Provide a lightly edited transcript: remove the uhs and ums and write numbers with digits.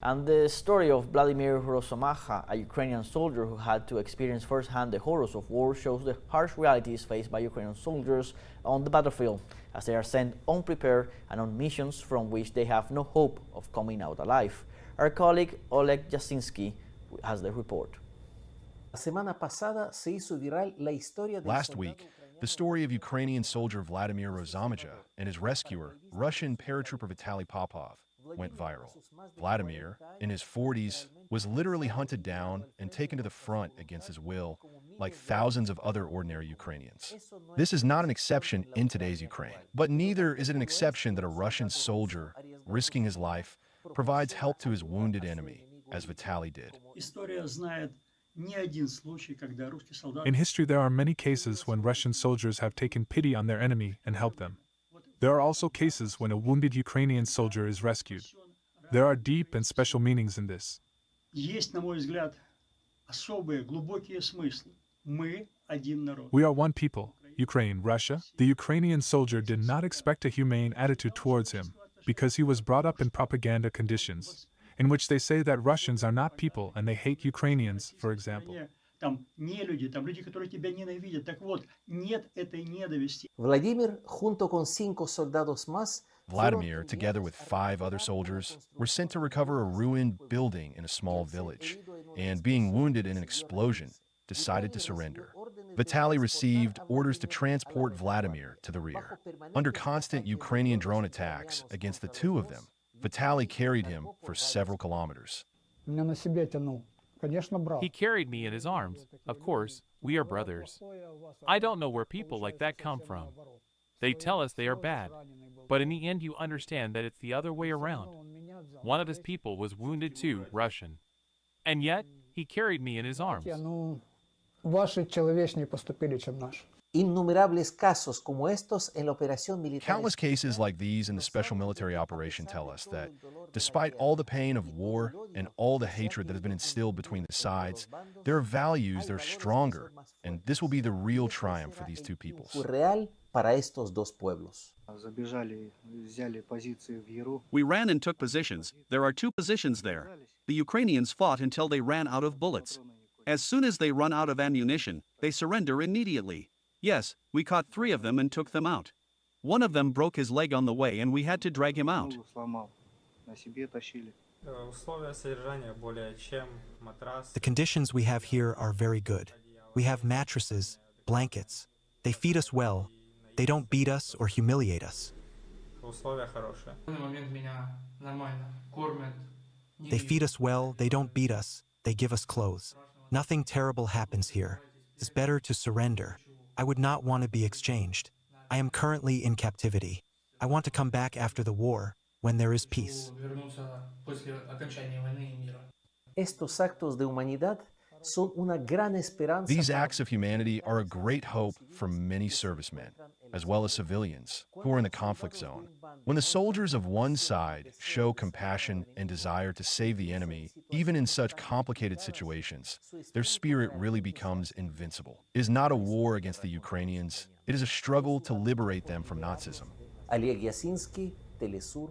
And the story of Vladimir, a Ukrainian soldier who had to experience firsthand the horrors of war, shows the harsh realities faced by Ukrainian soldiers on the battlefield, as they are sent unprepared and on missions from which they have no hope of coming out alive. Our colleague Oleg Jasinski has the report. Last week, the story of Ukrainian soldier Vladimir and his rescuer, Russian paratrooper Vitaly Popov, went viral. Vladimir, in his 40s, was literally hunted down and taken to the front against his will, like thousands of other ordinary Ukrainians. This is not an exception in today's Ukraine, but neither is it an exception that a Russian soldier, risking his life, provides help to his wounded enemy, as Vitaly did. In history, there are many cases when Russian soldiers have taken pity on their enemy and helped them. There are also cases when a wounded Ukrainian soldier is rescued. There are deep and special meanings in this. We are one people, Ukraine, Russia. The Ukrainian soldier did not expect a humane attitude towards him, because he was brought up in propaganda conditions, in which they say that Russians are not people and they hate Ukrainians, for example. Vladimir, together with 5 other soldiers, were sent to recover a ruined building in a small village, and being wounded in an explosion, decided to surrender. Vitaly received orders to transport Vladimir to the rear. Under constant Ukrainian drone attacks against the two of them, Vitaly carried him for several kilometers. He carried me in his arms. Of course, we are brothers. I don't know where people like that come from. They tell us they are bad, but in the end you understand that it's the other way around. One of his people was wounded too, Russian. And yet, he carried me in his arms. Countless cases like these in the special military operation tell us that, despite all the pain of war and all the hatred that has been instilled between the sides, there are values that are stronger, and this will be the real triumph for these two peoples. We ran and took positions. There are 2 positions there. The Ukrainians fought until they ran out of bullets. As soon as they run out of ammunition, they surrender immediately. Yes, we caught 3 of them and took them out. One of them broke his leg on the way and we had to drag him out. The conditions we have here are very good. We have mattresses, blankets. They feed us well. They don't beat us or humiliate us. They feed us well, they don't beat us, they give us clothes. Nothing terrible happens here. It's better to surrender. I would not want to be exchanged. I am currently in captivity. I want to come back after the war, when there is peace. These acts of humanity are a great hope for many servicemen, as well as civilians, who are in the conflict zone. When the soldiers of one side show compassion and desire to save the enemy, even in such complicated situations, their spirit really becomes invincible. It is not a war against the Ukrainians, it is a struggle to liberate them from Nazism. Oleg Jasinski, teleSUR.